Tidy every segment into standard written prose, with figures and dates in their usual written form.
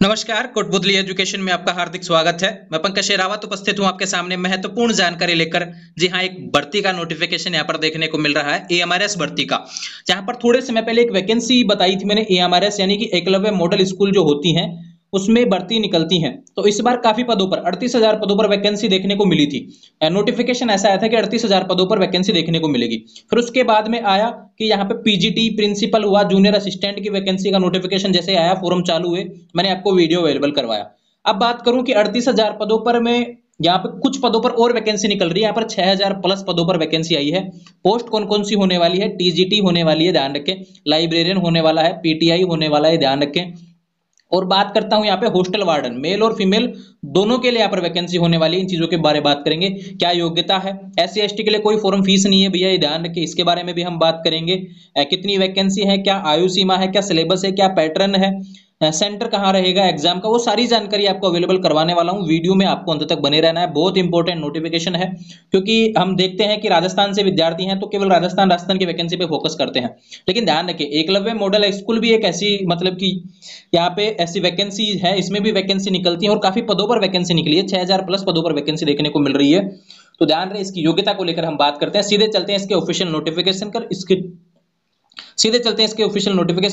नमस्कार, कोटबुतली एजुकेशन में आपका हार्दिक स्वागत है। मैं पंकज शेरावत उपस्थित हूं आपके सामने महत्वपूर्ण जानकारी लेकर। जी हां, एक भर्ती का नोटिफिकेशन यहां पर देखने को मिल रहा है, एएमआरएस भर्ती का। जहां पर थोड़े समय पहले एक वैकेंसी बताई थी मैंने, एएमआरएस यानी कि एकलव्य मॉडल स्कूल जो होती हैं उसमें भर्ती निकलती हैं। तो इस बार काफी पदों पर 38,000 पदों पर वैकेंसी देखने को मिली थी। नोटिफिकेशन ऐसा आया था कि 38,000 पदों पर वैकेंसी देखने को मिलेगी। फिर उसके बाद में आया कि यहाँ पे पीजीटी प्रिंसिपल हुआ, जूनियर असिस्टेंट की वैकेंसी का नोटिफिकेशन जैसे आया, फॉर्म चालू हुए, मैंने आपको वीडियो अवेलेबल करवाया। अब बात करूं कि 38,000 पदों पर मैं यहाँ पे कुछ पदों पर और वैकेंसी निकल रही है। यहाँ पर 6,000 प्लस पदों पर वैकेंसी आई है। पोस्ट कौन कौन सी होने वाली है? टीजीटी होने वाली है, ध्यान रखें। लाइब्रेरियन होने वाला है, पीटीआई होने वाला है, ध्यान रखें। और बात करता हूं यहाँ पे हॉस्टल वार्डन, मेल और फीमेल दोनों के लिए यहाँ पर वैकेंसी होने वाली है। इन चीजों के बारे में बात करेंगे। क्या योग्यता है? एससी एसटी के लिए कोई फॉर्म फीस नहीं है भैया, ये ध्यान रखिए। इसके बारे में भी हम बात करेंगे। कितनी वैकेंसी है, क्या आयु सीमा है, क्या सिलेबस है, क्या पैटर्न है, सेंटर कहाँ रहेगा एग्जाम का, वो सारी जानकारी आपको अवेलेबल करवाने वाला हूं। वीडियो में आपको अंत तक बने रहना है। बहुत इंपॉर्टेंट नोटिफिकेशन है, क्योंकि हम देखते हैं कि राजस्थान से विद्यार्थी हैं तो केवल राजस्थान की वैकेंसी पे फोकस करते हैं। लेकिन ध्यान रखिए, एकलव्य मॉडल स्कूल भी एक ऐसी मतलब कि यहाँ पे ऐसी वैकेंसी है, इसमें भी वैकेंसी निकलती है और काफी पदों पर वैकेंसी निकली है। 6,000 प्लस पदों पर वैकेंसी देखने को मिल रही है। तो ध्यान रहे, इसकी योग्यता को लेकर हम बात करते हैं। सीधे चलते हैं इसके ऑफिशियल नोटिफिकेशन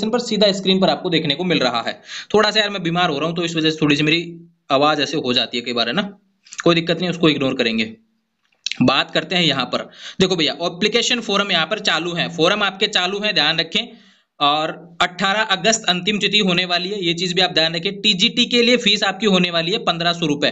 पर। सीधा स्क्रीन पर आपको देखने को मिल रहा है। थोड़ा सा यार मैं बीमार हो रहा हूं, तो इस वजह से थोड़ी सी मेरी आवाज ऐसे हो जाती है कई बार, है ना। कोई दिक्कत नहीं, उसको इग्नोर करेंगे। बात करते हैं यहाँ पर। देखो भैया, एप्लीकेशन फॉर्म यहाँ पर चालू है, फॉर्म आपके चालू है, ध्यान रखें। और 18 अगस्त अंतिम तिथि होने वाली है, ये चीज भी आप ध्यान रखें। टीजीटी के लिए फीस आपकी होने वाली है 1,500 रुपए,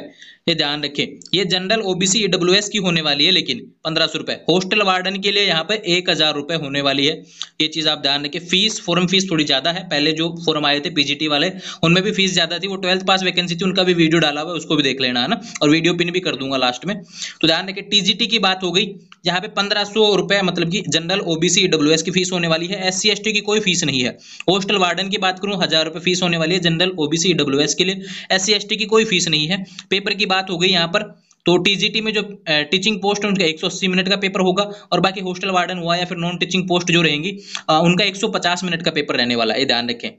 ये ध्यान रखें। ये जनरल ओबीसी ईडब्ल्यूएस की होने वाली है, लेकिन 1,500 रुपए। हॉस्टल वार्डन के लिए यहाँ पे 1,000 रुपए होने वाली है, ये चीज आप ध्यान रखें। फीस, फॉर्म फीस थोड़ी ज्यादा है। पहले जो फॉर्म आए थे पीजीटी वाले, उनमें भी फीस ज्यादा थी। वो 12th पास वैकेंसी थी, उनका भी वीडियो डाला हुआ है, उसको भी देख लेना, है ना। और वीडियो पिन भी कर दूंगा लास्ट में। तो ध्यान रखें, टीजीटी की बात हो गई। यहाँ पे 1,500 रुपए मतलब कि जनरल ओबीसी ईडब्ल्यूएस की फीस होने वाली है। एससी एसटी की कोई फीस नहीं है। हॉस्टल वार्डन की बात करूं, 1,000 रुपए फीस होने वाली है जनरल ओबीसी ईडब्ल्यूएस के लिए। एससी एसटी की कोई फीस नहीं है। पेपर की बात हो गई यहाँ पर, तो टीजीटी में जो टीचिंग पोस्ट है उनका 180 मिनट का पेपर होगा, और बाकी हॉस्टल वार्डन हुआ या फिर नॉन टीचिंग पोस्ट जो रहेंगी उनका 150 मिनट का पेपर रहने वाला है, ये ध्यान रखें।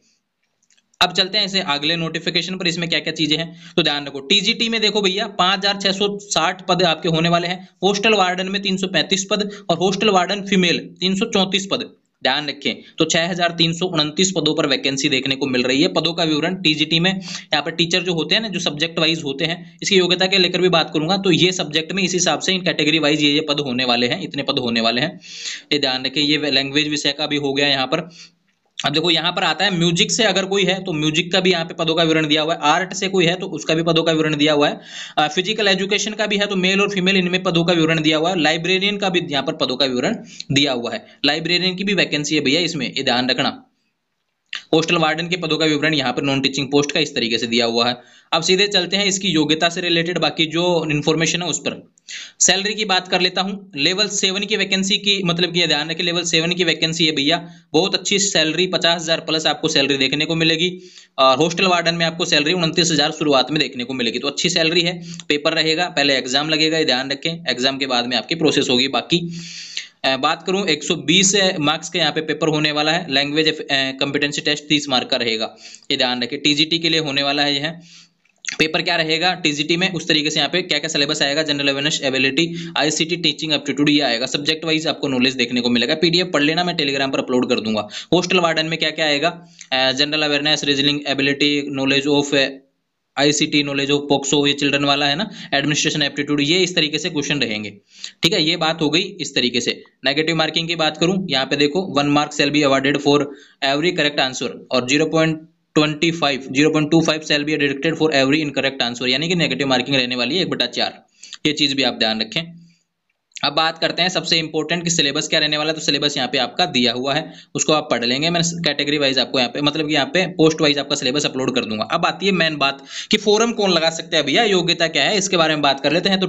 अब चलते हैं इसे अगले नोटिफिकेशन पर, इसमें क्या क्या चीजें हैं तो ध्यान रखो। टीजीटी में देखो भैया, 5,660 पद आपके होने वाले हैं। हॉस्टल वार्डन में 335 पद, और हॉस्टल वार्डन फीमेल 334 पद, ध्यान रखें। तो 6,329 पदों पर वैकेंसी देखने को मिल रही है। पदों का विवरण टीजीटी में, यहाँ पर टीचर जो होते हैं ना, जो सब्जेक्ट वाइज होते हैं, इसकी योग्यता के लेकर भी बात करूंगा। तो ये सब्जेक्ट में इस हिसाब से इन कैटेगरी वाइज ये पद होने वाले हैं, इतने पद होने वाले हैं, ये ध्यान रखें। ये लैंग्वेज विषय का भी हो गया यहाँ पर। अब देखो यहाँ पर आता है म्यूजिक से अगर कोई है तो म्यूजिक का भी यहाँ पे पदों का विवरण दिया हुआ है। आर्ट से कोई है तो उसका भी पदों का विवरण दिया हुआ है। फिजिकल एजुकेशन का भी है, तो मेल और फीमेल इनमें पदों का विवरण दिया हुआ है। लाइब्रेरियन का भी यहाँ पर पदों का विवरण दिया हुआ है। लाइब्रेरियन की भी वैकेंसी है भैया इसमें, ये ध्यान रखना। हॉस्टल वार्डन के पदों का विवरण यहाँ पर नॉन टीचिंग पोस्ट का इस तरीके से दिया हुआ है। अब सीधे चलते हैं इसकी योग्यता से रिलेटेड बाकी जो इन्फॉर्मेशन है उस पर। सैलरी की बात कर लेता हूं। लेवल 7 की वैकेंसी की मतलब कि ध्यान रखिए, लेवल 7 की वैकेंसी है भैया। बहुत अच्छी सैलरी, 50,000 प्लस आपको सैलरी देखने को मिलेगी। और हॉस्टल वार्डन में आपको सैलरी 29,000 शुरुआत में देखने को मिलेगी, तो अच्छी सैलरी है। पेपर रहेगा, पहले एग्जाम लगेगा, ये ध्यान रखें। एग्जाम के बाद में आपकी प्रोसेस होगी। बाकी बात करूं, 120 मार्क्स के यहाँ पे पेपर होने वाला है। लैंग्वेज कॉम्पिटेंसी टेस्ट 30 मार्क का रहेगा, ये ध्यान रखें। टीजीटी के लिए होने वाला है यह पेपर। क्या रहेगा टीजीटी में उस तरीके से यहाँ पे क्या क्या सिलेबस आएगा, general awareness, ability, ICT, teaching aptitude, ये आएगा। सब्जेक्ट वाइज आपको नॉलेज देखने को मिलेगा। पीडीएफ पढ़ लेना, मैं टेलीग्राम पर अपलोड कर दूंगा। हॉस्टल वार्डन में क्या क्या आएगा, general awareness, reasoning ability, knowledge of ICT, knowledge of POCSO, ये चिल्ड्रन वाला है ना, एडमिनिस्ट्रेशन एप्टीट्यूड, ये इस तरीके से क्वेश्चन रहेंगे। ठीक है, ये बात हो गई इस तरीके से। नेगेटिव मार्किंग की बात करूं, यहाँ पे देखो 1 mark shall be awarded for every correct answer, और 0.25 shall be deducted for every incorrect answer, यानी कि नेगेटिव मार्किंग रहने वाली है 1/4। ये चीज भी आप ध्यान रखें। अब बात करते हैं सबसे इंपॉर्टेंट कि सिलेबस क्या रहने वाला है। तो सिलेबस यहाँ पे आपका दिया हुआ है, उसको आप पढ़ लेंगे। मैं कैटेगरी वाइज आपको यहाँ पे मतलब कि यहाँ पे पोस्ट वाइज आपका सिलेबस अपलोड कर दूंगा। अब आती है मेन बात कि फॉर्म कौन लगा सकता है भैया, योग्यता क्या है, इसके बारे में बात कर लेते हैं। तो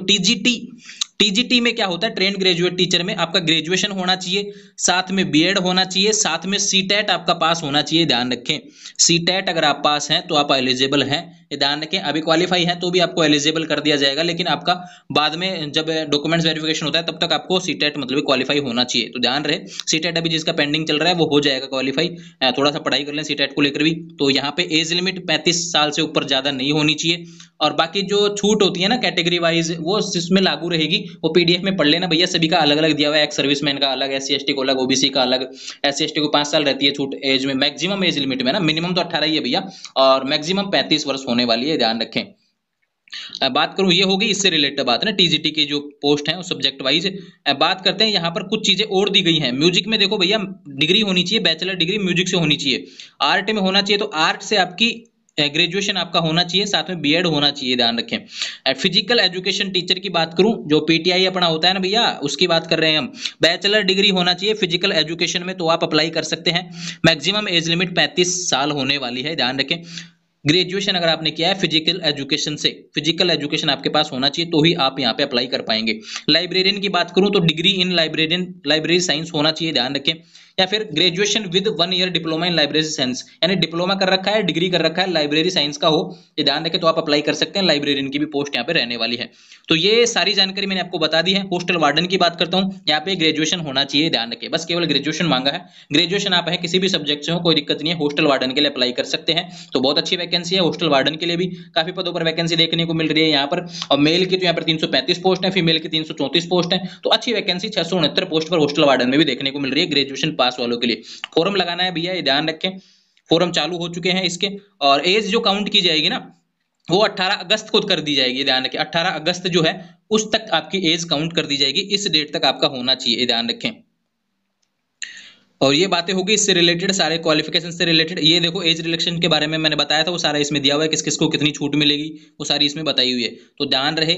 टीजीटी में क्या होता है, ट्रेंड ग्रेजुएट टीचर में आपका ग्रेजुएशन होना चाहिए, साथ में बीएड होना चाहिए, साथ में सीटेट आपका पास होना चाहिए, ध्यान रखें। सीटेट अगर आप पास हैं तो आप एलिजिबल हैं ये ध्यान रखें। अभी क्वालिफाई है तो भी आपको एलिजिबल कर दिया जाएगा, लेकिन आपका बाद में जब डॉक्यूमेंट्स वेरिफिकेशन होता है तब तक आपको सीटेट मतलब क्वालिफाई होना चाहिए। तो ध्यान रहे, सीटेट अभी जिसका पेंडिंग चल रहा है वो हो जाएगा क्वालिफाई। थोड़ा सा पढ़ाई कर लें सीटेट को लेकर भी। तो यहाँ पे एज लिमिट 35 साल से ऊपर ज्यादा नहीं होनी चाहिए, और बाकी जो छूट होती है ना कैटेगरी वाइज वो इसमें लागू रहेगी। वो पीडीएफ में पढ़ लेना भैया, सभी का अलग अलग दिया हुआ है। एक सर्विसमैन का अलग, SC ST को अलग, ओबीसी का अलग। SC ST को 5 साल रहती है छूट एज में, मैक्सिमम एज लिमिट में ना, मिनिमम तो 18 ही है भैया, और मैक्सिमम 35 वर्ष होने वाली है, ध्यान रखें। बात करूं, ये होगी इससे रिलेटेड बात ना, टीजीटी की जो पोस्ट है सब्जेक्ट वाइज। बात करते हैं यहाँ पर कुछ चीजें और दी गई हैं। म्यूजिक में देखो भैया, डिग्री होनी चाहिए, बैचलर डिग्री म्यूजिक से होनी चाहिए। आर्ट में होना चाहिए तो आर्ट से आपकी ग्रेजुएशन आपका होना चाहिए, साथ में बीएड होना चाहिए, ध्यान रखें। फिजिकल एजुकेशन टीचर की बात करूं, जो पीटीआई अपना होता है ना भैया, उसकी बात कर रहे हैं हम। बैचलर डिग्री होना चाहिए फिजिकल एजुकेशन में, तो आप अप्लाई कर सकते हैं। मैक्सिमम एज लिमिट 35 साल होने वाली है, ध्यान रखें। ग्रेजुएशन अगर आपने किया है फिजिकल एजुकेशन से, फिजिकल एजुकेशन आपके पास होना चाहिए तो ही आप यहाँ पे अप्लाई कर पाएंगे। लाइब्रेरियन की बात करूं तो डिग्री इन लाइब्रेरी साइंस होना चाहिए, ध्यान रखें। या फिर graduation with 1 year diploma in library science, यानी डिप्लोमा कर रखा है, डिग्री कर रखा है, लाइब्रेरी साइंस का हो, ये ध्यान रखें, तो आप अप्लाई कर सकते हैं। लाइब्रेरियन की भी पोस्ट यहाँ पे रहने वाली है। तो ये सारी जानकारी मैंने आपको बता दी है। हॉस्टल वार्डन की बात करता हूँ, यहाँ पे ग्रेजुएशन होना चाहिए, ध्यान रखें, बस केवल ग्रेजुएशन मांगा है। ग्रेजुएशन आप है किसी भी सब्जेक्ट से हो, कोई दिक्कत नहीं है, हॉस्टल वार्डन के लिए अप्लाई कर सकते हैं। तो बहुत अच्छी वैकेंसी है हॉस्टल वार्डन के लिए भी, काफी पदों पर वैकेंसी देखने को मिल रही है यहाँ पर। और मेल की तो यहाँ पर 335 पोस्ट है, फीमेल की 334 पोस्ट है, तो अच्छी वैकेंसी 669 पोस्ट पर हॉस्टल वार्डन में भी देखने को मिल रही है ग्रेजुएशन पास वालों के लिए। फॉर्म लगाना है भैया, ये ध्यान रखें, फॉर्म चालू हो चुके हैं इसके। और एज जो काउंट की जाएगी ना, वो 18 अगस्त को कर दी जाएगी, ध्यान रखें। 18 अगस्त जो है उस तक आपकी एज काउंट कर दी जाएगी, इस डेट तक आपका होना चाहिए, ध्यान रखें। और ये बातें होगी इससे रिलेटेड, सारे क्वालिफिकेशन से रिलेटेड। ये देखो एज रिलेक्शन के बारे में मैंने बताया था, वो सारा इसमें दिया हुआ है, किस किस को कितनी छूट मिलेगी वो सारी इसमें बताई हुई है। तो ध्यान रहे,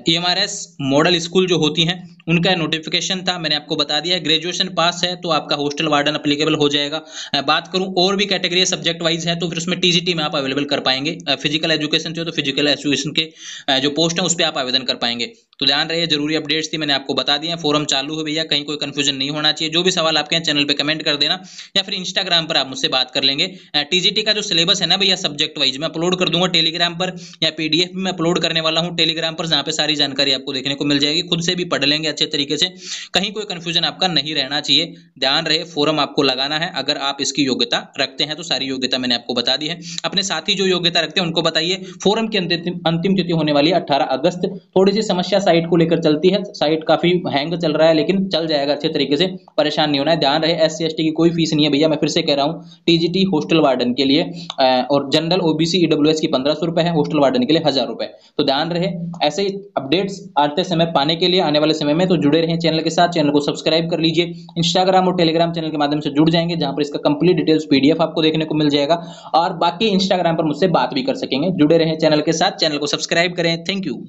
EMRS मॉडल स्कूल जो होती हैं उनका नोटिफिकेशन था, मैंने आपको बता दिया है। ग्रेजुएशन पास है तो आपका हॉस्टल वार्डन अप्लीकेबल हो जाएगा। बात करूं और भी कैटेगरी सब्जेक्ट वाइज है तो फिर उसमें टीजीटी में आप अवेलेबल कर पाएंगे। फिजिकल एजुकेशन से हो तो फिजिकल एजुकेशन के जो पोस्ट है उस पर आप आवेदन कर पाएंगे। तो ध्यान रहे, जरूरी अपडेट्स थी, मैंने आपको बता दिया। फॉरम चालू है भैया, कहीं कोई कंफ्यूजन नहीं होना चाहिए। जो भी सवाल आपके हैं चैनल पे कमेंट कर देना, या फिर इंस्टाग्राम पर आप मुझसे बात कर लेंगे। टीजीटी का जो सिलेबस है ना भैया सब्जेक्ट वाइज, मैं अपलोड कर दूंगा टेलीग्राम पर, या पीडीएफ में अपलोड करने वाला हूं टेलीग्राम पर, जहां पे सारी जानकारी आपको देखने को मिल जाएगी। खुद से भी पढ़ लेंगे अच्छे तरीके से, कहीं कोई कंफ्यूजन आपका नहीं रहना चाहिए। ध्यान रहे, फॉरम आपको लगाना है, अगर आप इसकी योग्यता रखते हैं तो सारी योग्यता मैंने आपको बता दी है। अपने साथी जो योग्यता रखते हैं उनको बताइए। फॉरम की अंतिम तिथि होने वाली है 18 अगस्त। थोड़ी सी समस्या साइट को लेकर चलती है, साइट काफी हैंग चल रहा है, लेकिन चल जाएगा अच्छे तरीके से, परेशान नहीं होना है। ध्यान रहे, SC ST की कोई फीस नहीं है भैया, मैं फिर से कह रहा हूँ, टीजीटी हॉस्टल वार्डन के लिए और जनरल OBC EWS की 1500 रुपए है, हॉस्टल वार्डन के लिए 1000 रुपए। तो ध्यान रहे, ऐसे अपडेट्स आते समय पाने के लिए आने वाले समय में तो जुड़े रहें चैनल के साथ। चैनल को सब्सक्राइब कर लीजिए, इंस्टाग्राम और टेलीग्राम चैनल के माध्यम से जुड़ जाएंगे, जहां पर इसका कंप्लीट डिटेल्स PDF आपको देखने को मिल जाएगा, और बाकी इंस्टाग्राम पर मुझसे बात भी कर सकेंगे। जुड़े रहें चैनल के साथ, चैनल को सब्सक्राइब करें। Thank you.